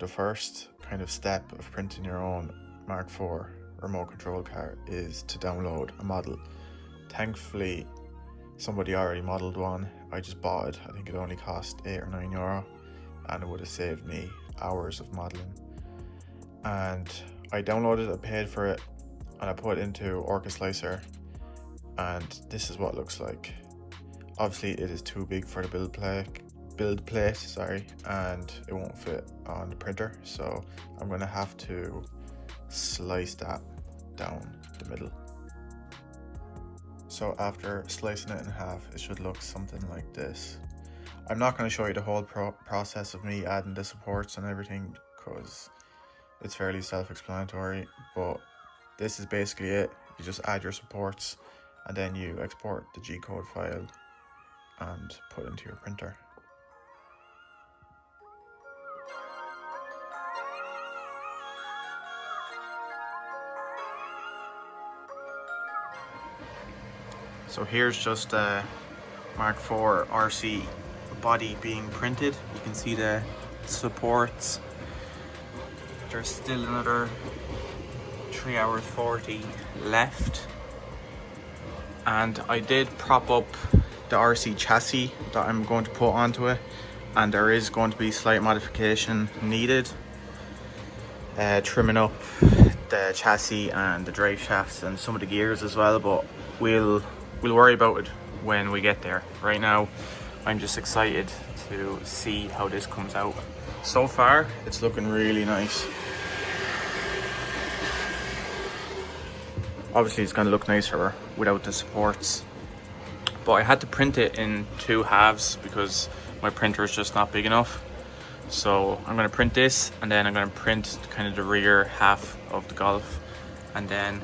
the first kind of step of printing your own Mark IV remote control car is to download a model. Thankfully, somebody already modeled one. I just bought it. I think it only cost €8 or €9, and it would have saved me hours of modeling. And I downloaded it, I paid for it, and I put it into Orca Slicer, and this is what it looks like. Obviously it is too big for the build plate, and it won't fit on the printer, so I'm going to have to slice that down the middle. So after slicing it in half, it should look something like this. I'm not going to show you the whole process of me adding the supports and everything, because it's fairly self-explanatory, but this is basically it. You just add your supports and then you export the G-code file and put into your printer. So here's just a Mark IV RC body being printed. You can see the supports. There's still another 3 hours 40 left. And I did prop up the RC chassis that I'm going to put onto it, and there is going to be slight modification needed. Trimming up the chassis and the drive shafts and some of the gears as well, but we'll worry about it when we get there. Right now I'm just excited to see how this comes out. So far it's looking really nice. Obviously it's going to look nicer without the supports, but I had to print it in 2 halves because my printer is just not big enough. So I'm going to print this, and then I'm going to print kind of the rear half of the Golf, and then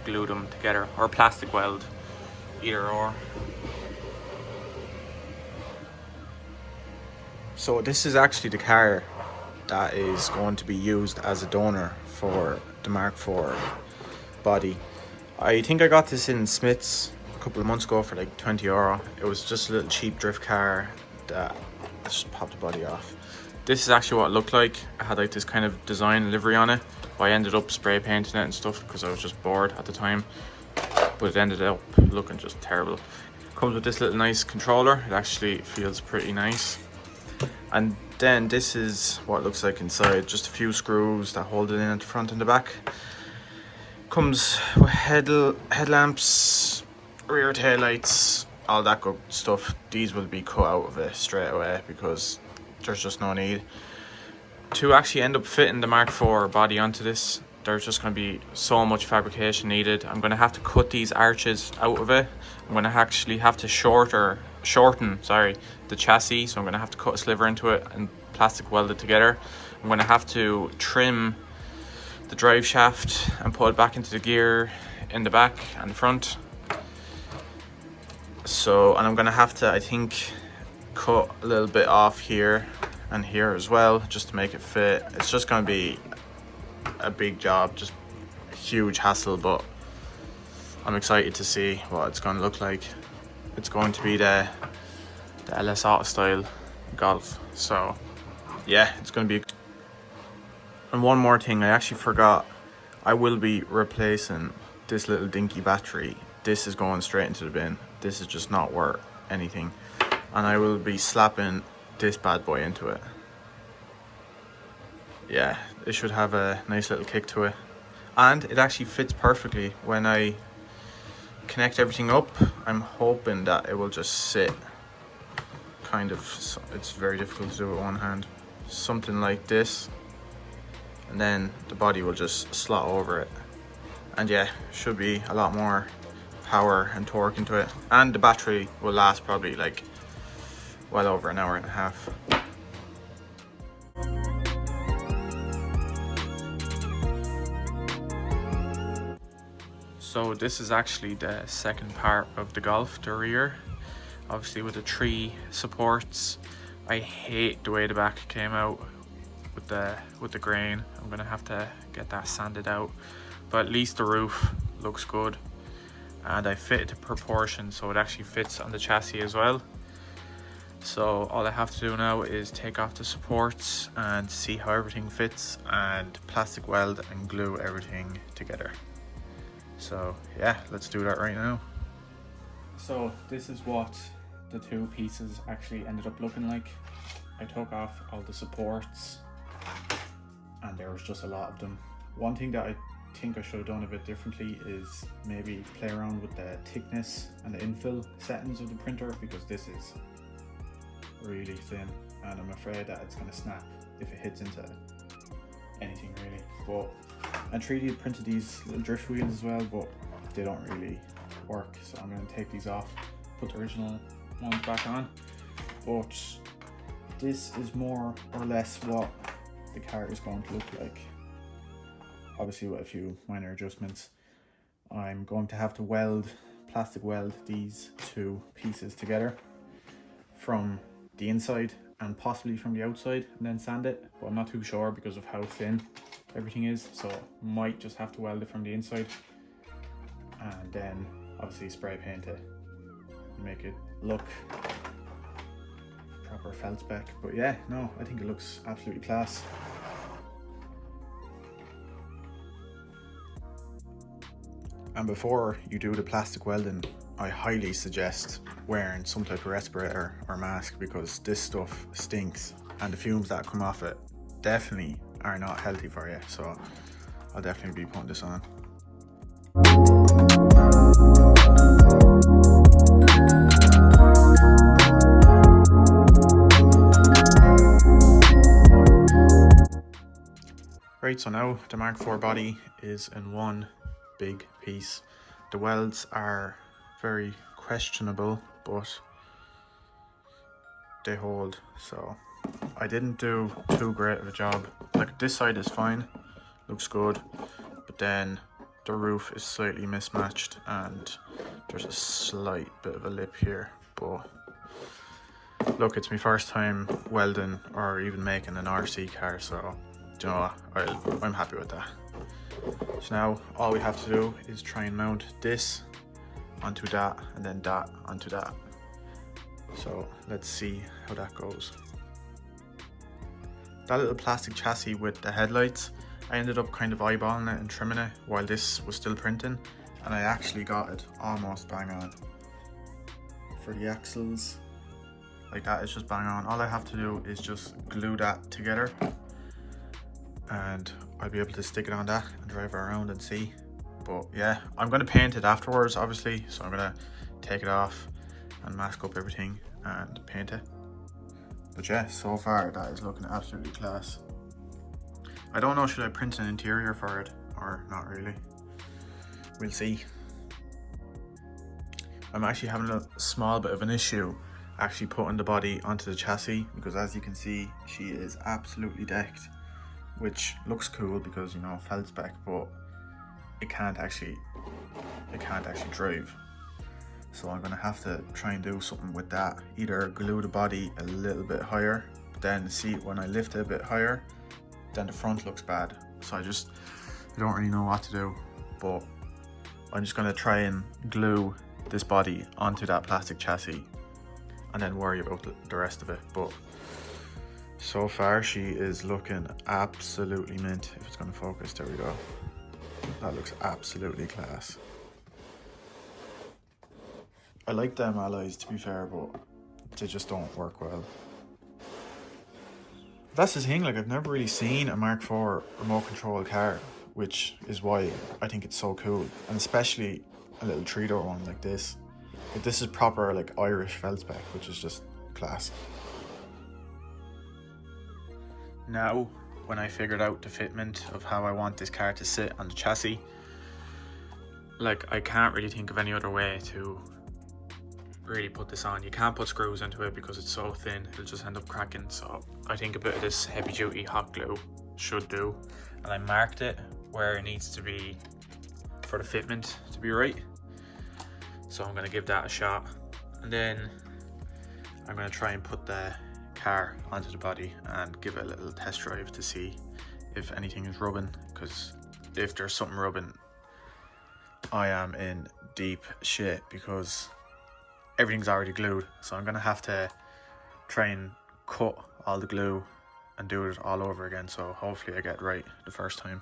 glue them together, or plastic weld, either or. So this is actually the car that is going to be used as a donor for the Mark IV body. I think I got this in Smith's a couple of months ago for like €20. It was just a little cheap drift car that I just popped the body off. This is actually what it looked like. I had like this kind of design livery on it, but I ended up spray painting it and stuff because I was just bored at the time. But it ended up looking just terrible. Comes with this little nice controller. It actually feels pretty nice. And then this is what it looks like inside. Just a few screws that hold it in at the front and the back. Comes with headlamps, rear tail lights, all that good stuff. These will be cut out of it straight away because there's just no need. To actually end up fitting the Mark IV body onto this, there's just going to be so much fabrication needed. I'm going to have to cut these arches out of it. I'm going to actually have to shorten the chassis, so I'm going to have to cut a sliver into it and plastic weld it together. I'm going to have to trim the drive shaft and put it back into the gear in the back and the front. So, and I'm going to have to, I think, cut a little bit off here and here as well, just to make it fit. It's just going to be a big job, just a huge hassle, but I'm excited to see what it's going to look like. It's going to be the LS Auto style Golf, so yeah, it's going to be. And one more thing, I actually forgot, I will be replacing this little dinky battery. This is going straight into the bin. This is just not worth anything, and I will be slapping this bad boy into it. Yeah, it should have a nice little kick to it, and it actually fits perfectly. When I connect everything up, I'm hoping that it will just sit kind of, it's very difficult to do with one hand, something like this, and then the body will just slot over it, and yeah, should be a lot more power and torque into it, and the battery will last probably like well over an hour and a half. So this is actually the second part of the Golf, the rear, obviously with the 3 supports. I hate the way the back came out with the grain. I'm gonna have to get that sanded out, but at least the roof looks good, and I fit it to proportion so it actually fits on the chassis as well. So all I have to do now is take off the supports and see how everything fits, and plastic weld and glue everything together. So yeah, let's do that right now. So this is what the two pieces actually ended up looking like. I took off all the supports and there was just a lot of them. One thing that I think I should have done a bit differently is maybe play around with the thickness and the infill settings of the printer, because this is really thin and I'm afraid that it's going to snap if it hits into anything really. But I 3D printed these little drift wheels as well, but they don't really work, so I'm going to take these off, put the original ones back on. But this is more or less what the car is going to look like, obviously with a few minor adjustments. I'm going to have to plastic weld these two pieces together from the inside and possibly from the outside, and then sand it, but I'm not too sure because of how thin everything is, so might just have to weld it from the inside and then obviously spray paint it and make it look proper felt spec. But yeah, no, I think it looks absolutely class. And before you do the plastic welding, I highly suggest wearing some type of respirator or mask, because this stuff stinks and the fumes that come off it definitely are not healthy for you. So I'll definitely be putting this on. Right, so now the Mark IV body is in one big piece. The welds are very questionable, but they hold, so I didn't do too great of a job. Like, this side is fine, looks good, but then the roof is slightly mismatched and there's a slight bit of a lip here. But look, it's my first time welding or even making an RC car, so you know what, I'm happy with that. So now all we have to do is try and mount this onto that and then that onto that. So let's see how that goes. That little plastic chassis with the headlights, I ended up kind of eyeballing it and trimming it while this was still printing, and I actually got it almost bang on. For the axles, like that is just bang on. All I have to do is just glue that together and I'll be able to stick it on that and drive it around and see. But yeah, I'm going to paint it afterwards obviously, so I'm going to take it off and mask up everything and paint it. But yeah, so far that is looking absolutely class. I don't know, should I print an interior for it or not really? We'll see. I'm actually having a small bit of an issue actually putting the body onto the chassis, because as you can see, she is absolutely decked, which looks cool because, you know, felt spec, but it can't actually drive. So I'm gonna have to try and do something with that. Either glue the body a little bit higher, but then see when I lift it a bit higher, then the front looks bad. So I don't really know what to do, but I'm just gonna try and glue this body onto that plastic chassis and then worry about the rest of it. But so far she is looking absolutely mint. If it's gonna focus, there we go. That looks absolutely class. I like them alloys, to be fair, but they just don't work well. That's the thing, like, I've never really seen a Mark IV remote control car, which is why I think it's so cool, and especially a little 3-door one like this. Like, this is proper like Irish felt spec, which is just class. Now, when I figured out the fitment of how I want this car to sit on the chassis, like, I can't really think of any other way to really put this on. You can't put screws into it because it's so thin, it'll just end up cracking. So I think a bit of this heavy duty hot glue should do, and I marked it where it needs to be for the fitment to be right. So I'm going to give that a shot, and then I'm going to try and put the car onto the body and give it a little test drive to see if anything is rubbing, because if there's something rubbing, I am in deep shit because everything's already glued. So I'm gonna have to try and cut all the glue and do it all over again, so hopefully I get it right the first time.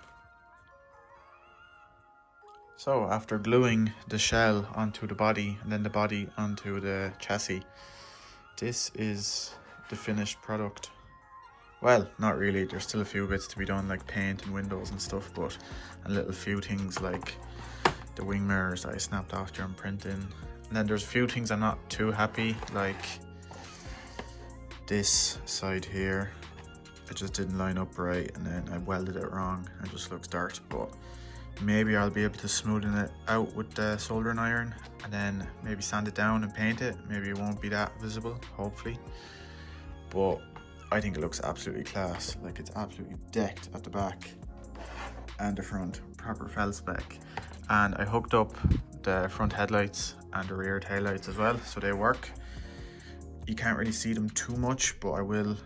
So after gluing the shell onto the body and then the body onto the chassis, this is the finished product. Well, not really, there's still a few bits to be done, like paint and windows and stuff, but a little few things like the wing mirrors that I snapped off during printing. And then there's a few things I'm not too happy, like this side here. It just didn't line up right, and then I welded it wrong. It just looks dirt, but maybe I'll be able to smoothen it out with the soldering iron and then maybe sand it down and paint it. Maybe it won't be that visible, hopefully. But I think it looks absolutely class. Like, it's absolutely decked at the back and the front, proper felt spec. And I hooked up the front headlights and the rear taillights as well, so they work. You can't really see them too much, but I will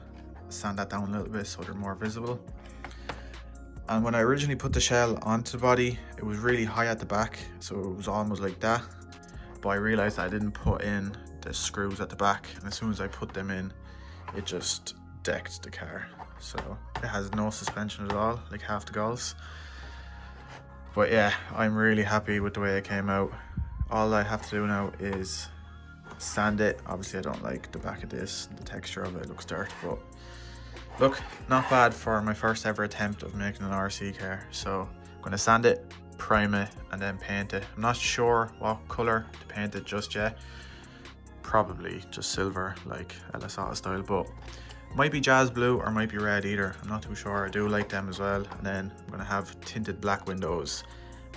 sand that down a little bit so they're more visible. And when I originally put the shell onto the body, it was really high at the back, so it was almost like that. But I realized I didn't put in the screws at the back, and as soon as I put them in, it just decked the car. So it has no suspension at all, like half the Golfs. But yeah, I'm really happy with the way it came out. All I have to do now is sand it. Obviously I don't like the back of this, the texture of it looks dirt, but look, not bad for my first ever attempt of making an RC car. So I'm going to sand it, prime it, and then paint it. I'm not sure what colour to paint it just yet. Probably just silver, like LS Auto style, but it might be jazz blue or might be red either. I'm not too sure. I do like them as well. And then I'm going to have tinted black windows,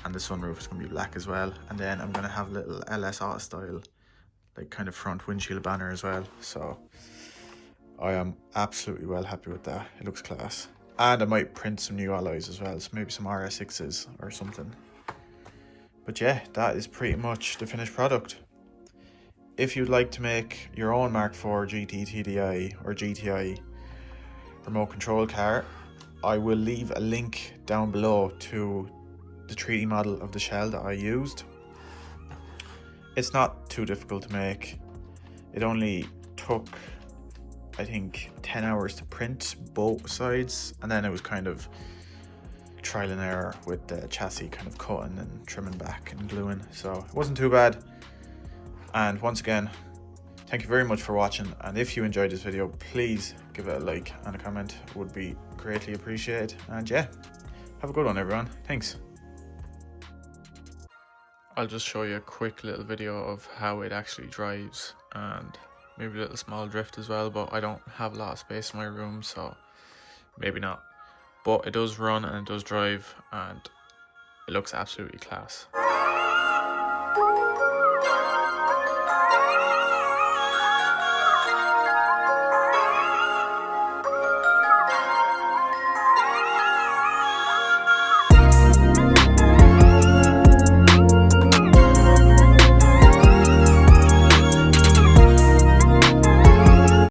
and the sunroof is going to be black as well. And then I'm going to have little LS Auto style, like kind of front windshield banner as well. So I am absolutely well happy with that. It looks class. And I might print some new alloys as well, so maybe some RS6s or something. But yeah, that is pretty much the finished product. If you'd like to make your own Mark IV GT TDI or GTI remote control car, I will leave a link down below to the 3D model of the shell that I used. It's not too difficult to make. It only took, I think, 10 hours to print both sides, and then it was kind of trial and error with the chassis kind of cutting and trimming back and gluing, so it wasn't too bad. And once again, thank you very much for watching, and if you enjoyed this video, please give it a like and a comment. It would be greatly appreciated. And yeah, have a good one everyone. Thanks. I'll just show you a quick little video of how it actually drives, and maybe a little small drift as well, but I don't have a lot of space in my room, so maybe not. But it does run and it does drive, and it looks absolutely class.